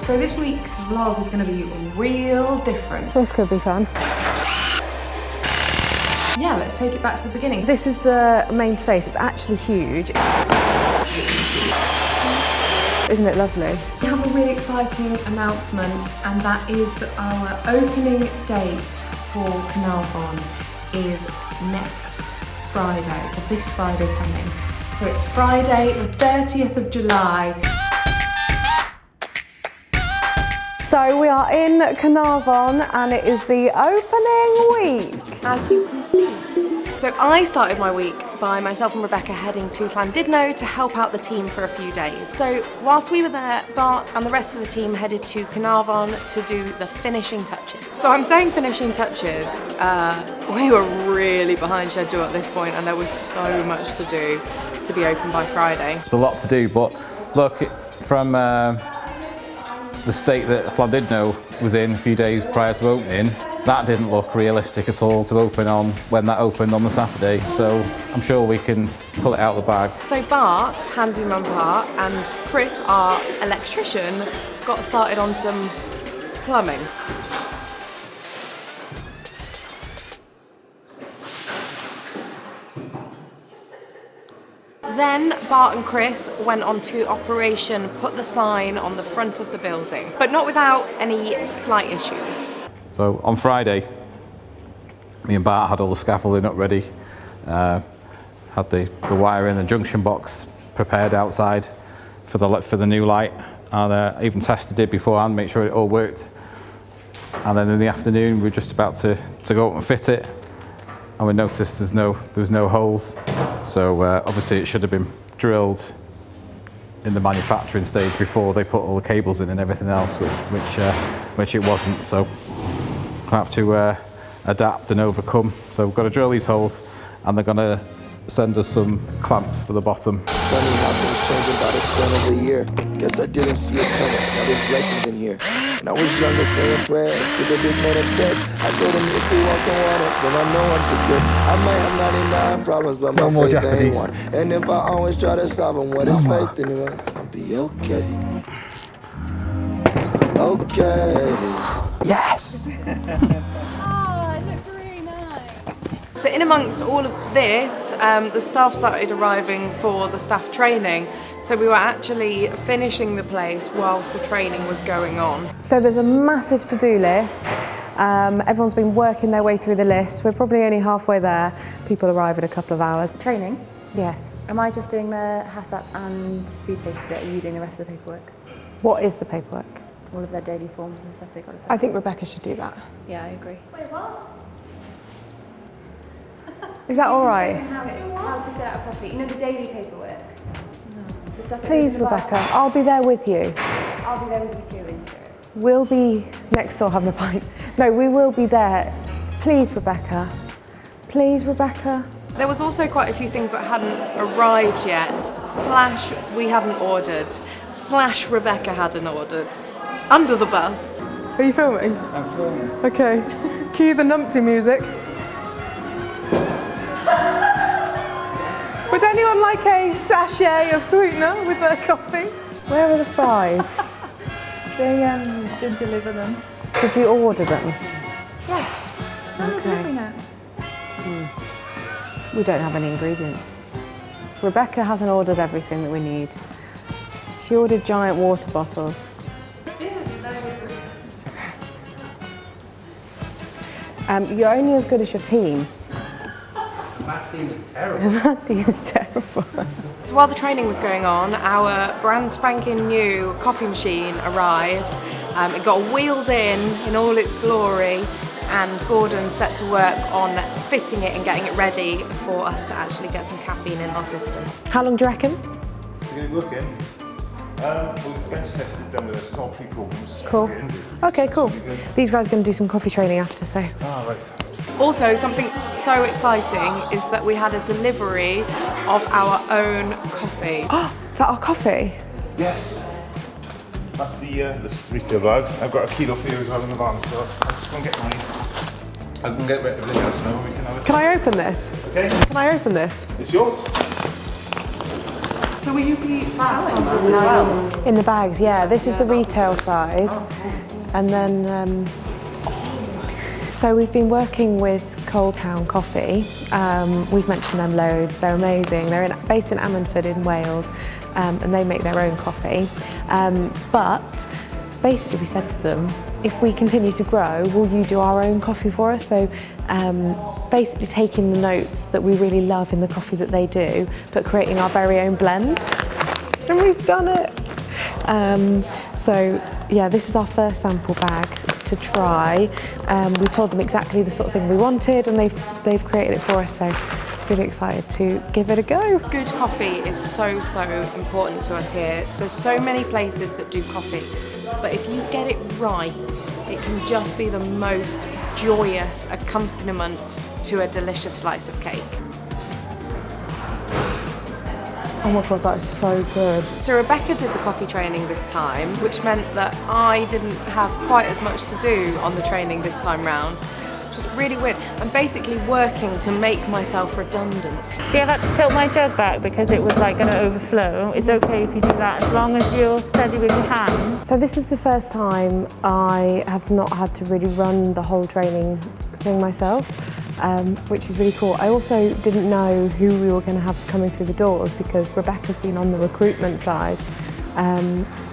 So this week's vlog is going to be real different. This could be fun. Yeah, let's take it back to the beginning. This is the main space. It's actually huge. Isn't it lovely? We have a really exciting announcement, and that is that our opening date for Caernarfon is next Friday, or this Friday coming. So it's Friday the 30th of July. So we are in Caernarfon and it is the opening week, as you can see. So I started my week by myself and Rebecca heading to Llandudno to help out the team for a few days. So whilst we were there, Bart and the rest of the team headed to Caernarfon to do the finishing touches. So I'm saying finishing touches, we were really behind schedule at this point and there was so much to do to be open by Friday. There's a lot to do, but look, from the state that Llandudno was in a few days prior to opening, that didn't look realistic at all to open on when that opened on the Saturday, so I'm sure we can pull it out of the bag. So Bart, handyman part, and Chris, our electrician, got started on some plumbing. Then Bart and Chris went on to Operation Put the Sign on the front of the building, but not without any slight issues. So on Friday, me and Bart had all the scaffolding up ready, had the wire in the junction box prepared outside for the new light, and even tested it beforehand, make sure it all worked. And then in the afternoon, we were just about to go up and fit it, and we noticed there was no holes. So obviously it should have been drilled in the manufacturing stage before they put all the cables in and everything else, which it wasn't. So we'll have to adapt and overcome. So we've got to drill these holes, and they're going to send us some clamps for the bottom. It's funny how things changing by the span of a year. Guess I didn't see it coming. Now there's blessings in here. When I was younger saying prayers to the big man upstairs, I told him if we walk on water, then I know I'm secure. I might have 99 problems, but my faith ain't one. And if I always try to solve them, what is faith anyway? I'll be okay. Okay. Yes! So in amongst all of this, the staff started arriving for the staff training. So we were actually finishing the place whilst the training was going on. So there's a massive to-do list. Everyone's been working their way through the list. We're probably only halfway there. People arrive in a couple of hours. Training? Yes. Am I just doing the HACCP and food safety bit? Are you doing the rest of the paperwork? What is the paperwork? All of their daily forms and stuff they've got to fill. I think Rebecca should do that. Yeah, I agree. Wait, what? Is that all right? How to fill out a copy. You know, the daily paperwork? No. The stuff that Please, goes in the Rebecca, box. I'll be there with you. I'll be there with you too, in spirit. We'll be next door having a pint. No, we will be there. Please, Rebecca. Please, Rebecca. There was also quite a few things that hadn't arrived yet, / we hadn't ordered, / Rebecca hadn't ordered. Under the bus. Are you filming? I'm filming. Okay. Cue the numpty music. Would anyone like a sachet of sweetener with their coffee? Where are the fries? They did deliver them. Did you order them? Yes. Okay. We don't have any ingredients. Rebecca hasn't ordered everything that we need. She ordered giant water bottles. You're only as good as your team. That team is terrible. That team is terrible. So while the training was going on, our brand spanking new coffee machine arrived. It got wheeled in all its glory, and Gordon set to work on fitting it and getting it ready for us to actually get some caffeine in our system. How long do you reckon? We're going to look in. We've bench tested them with a small pre-problems. Cool. Okay, cool. These guys are going to do some coffee training after, so. Ah, right. Also, something so exciting is that we had a delivery of our own coffee. Oh, is that our coffee? Yes. That's the retail bags. I've got a kilo for you as well in the van, so I'll just go and get mine. I can get rid of everything else now. We can have it. Can I open this? Okay. Can I open this? It's yours. So will you be selling them as well? In the bags, yeah. This is the retail size. And then, so we've been working with Coal Town Coffee. We've mentioned them loads. They're amazing. They're based in Ammanford in Wales, and they make their own coffee. But basically we said to them, if we continue to grow, will you do our own coffee for us? So basically taking the notes that we really love in the coffee that they do, but creating our very own blend. And we've done it. So yeah, this is our first sample bag to try. We told them exactly the sort of thing we wanted, and they've created it for us, so really excited to give it a go. Good coffee is so important to us here. There's so many places that do coffee, but if you get it right, it can just be the most joyous accompaniment to a delicious slice of cake. Oh my God, that is so good. So Rebecca did the coffee training this time, which meant that I didn't have quite as much to do on the training this time round, which was really weird. I'm basically working to make myself redundant. See, I've had to tilt my jug back because it was like going to overflow. It's okay if you do that as long as you're steady with your hands. So this is the first time I have not had to really run the whole training thing myself, which is really cool. I also didn't know who we were going to have coming through the doors because Rebecca's been on the recruitment side.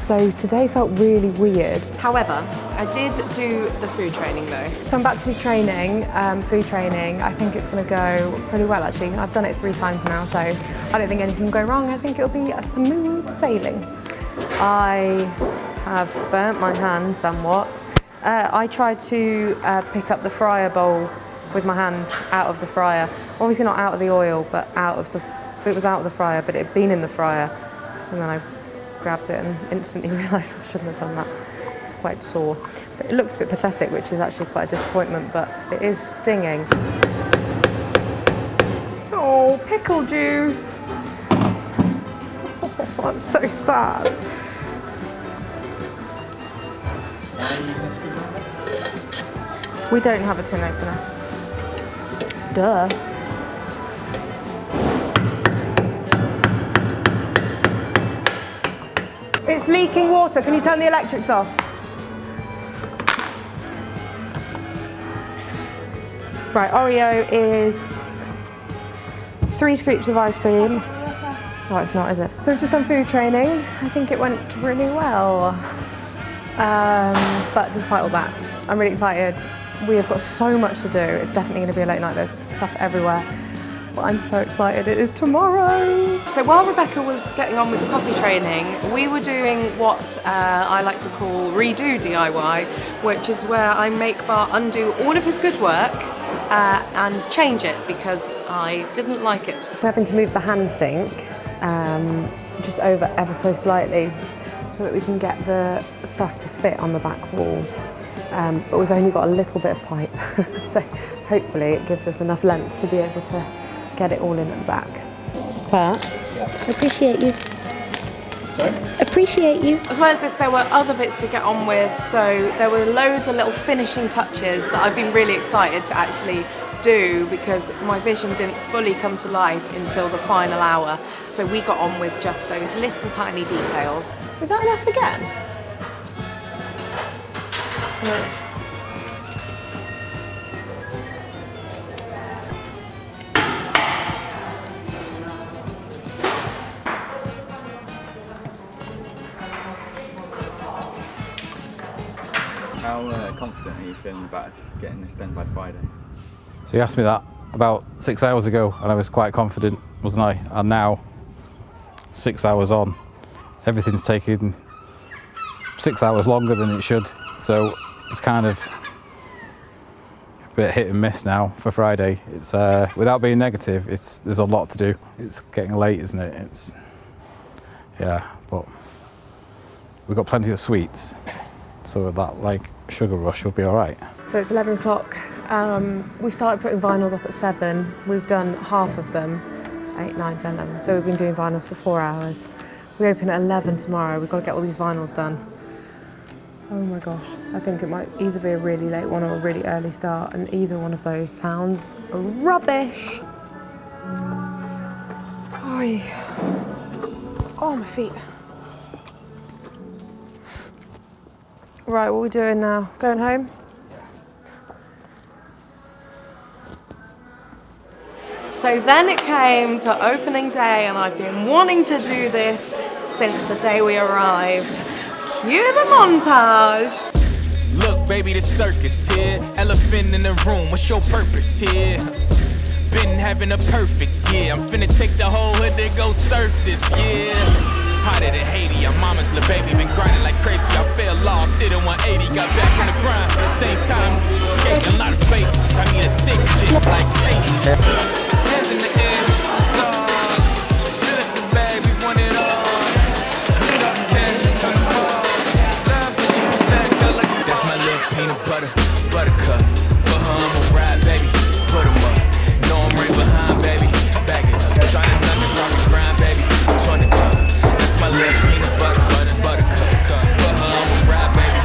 So today felt really weird. However, I did do the food training though. So I'm about to do training, food training. I think it's going to go pretty well actually. I've done it 3 times now, so I don't think anything will go wrong. I think it'll be a smooth sailing. I have burnt my hand somewhat. I tried to pick up the fryer bowl with my hand out of the fryer. Obviously not out of the oil, but it was out of the fryer, but it had been in the fryer. And then I grabbed it and instantly realised I shouldn't have done that. It's quite sore. But it looks a bit pathetic, which is actually quite a disappointment, but it is stinging. Oh, pickle juice. Oh, that's so sad. We don't have a tin opener. Duh. It's leaking water. Can you turn the electrics off? Right, Oreo is 3 scoops of ice cream. Oh, it's not, is it? So we've just done food training. I think it went really well. But despite all that, I'm really excited. We have got so much to do. It's definitely going to be a late night. There's stuff everywhere. But I'm so excited. It is tomorrow. So while Rebecca was getting on with the coffee training, we were doing what I like to call redo DIY, which is where I make Bart undo all of his good work and change it because I didn't like it. We're having to move the hand sink just over ever so slightly so that we can get the stuff to fit on the back wall. But we've only got a little bit of pipe, so hopefully it gives us enough length to be able to get it all in at the back. But appreciate you. Sorry? Appreciate you. As well as this, there were other bits to get on with, so there were loads of little finishing touches that I've been really excited to actually do because my vision didn't fully come to life until the final hour. So we got on with just those little tiny details. Is that enough again? No. How confident are you feeling about us getting this done by Friday? So you asked me that about 6 hours ago and I was quite confident, wasn't I? And now, 6 hours on, everything's taken 6 hours longer than it should. So it's kind of a bit hit and miss now for Friday. It's without being negative, there's a lot to do. It's getting late, isn't it? Yeah, but we've got plenty of sweets. So that like sugar rush will be all right. So it's 11 o'clock. We started putting vinyls up at 7. We've done half of them, 8, 9, 10, 11. So we've been doing vinyls for 4 hours. We open at 11 tomorrow. We've got to get all these vinyls done. Oh my gosh. I think it might either be a really late one or a really early start, and either one of those sounds rubbish. Oy. Oh, my feet. Right, what are we doing now? Going home? So then it came to opening day, and I've been wanting to do this since the day we arrived. Cue the montage. Look, baby, the circus here. Elephant in the room, what's your purpose here? Been having a perfect year. I'm finna take the whole hood and go surf this year. Hotter than Haiti, our mama's little baby been grinding like crazy. I fell off, did a 180, got back on the grind. Same time, skating a lot of faith. I need a thick chick like Katie. Hands in the air, reach for the stars. Fill up the bag, we want it all. Put up the cash, we turn the ball. Love, but she was stacks, I like it. That's my little peanut butter, buttercup. For her, I'ma ride, baby. Put 'em up. No, I'm right behind, baby. Bag it up. Trying to knock us off the grind, baby. Join the club. My little peanut butter, buttercup. For her, I'ma ride, baby.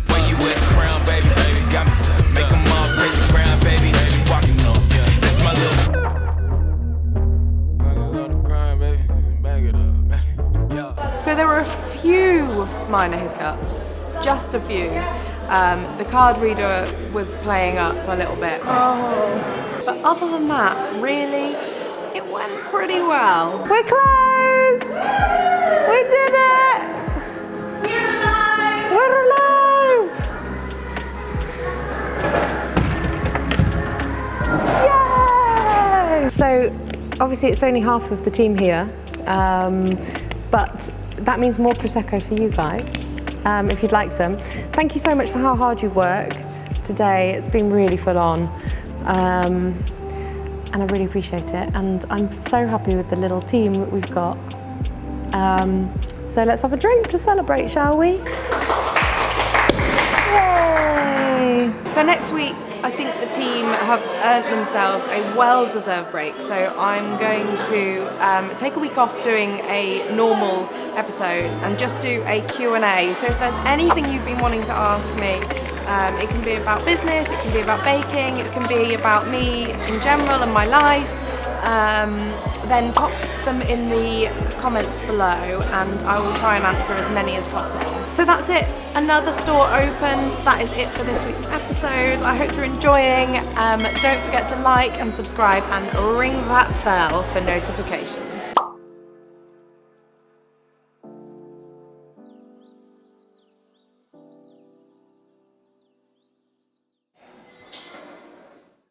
When you wear the crown, baby. Got me stuck. Make them all praise the ground, baby. She walking on. That's my little. Bag it up. So there were a few minor hiccups, just a few. The card reader was playing up a little bit. But other than that, really, it went pretty well. We're closed! We did it! We're alive! We're alive! Yay! So, obviously it's only half of the team here, but that means more Prosecco for you guys, if you'd like some. Thank you so much for how hard you've worked today. It's been really full on. And I really appreciate it, and I'm so happy with the little team that we've got. So let's have a drink to celebrate, shall we? Yay! So next week, I think the team have earned themselves a well-deserved break. So I'm going to take a week off doing a normal episode and just do a Q&A. So if there's anything you've been wanting to ask me, it can be about business, it can be about baking, it can be about me in general and my life, then pop them in the comments below and I will try and answer as many as possible. So that's it, another store opened. That is it for this week's episode. I hope you're enjoying. Don't forget to like and subscribe and ring that bell for notifications.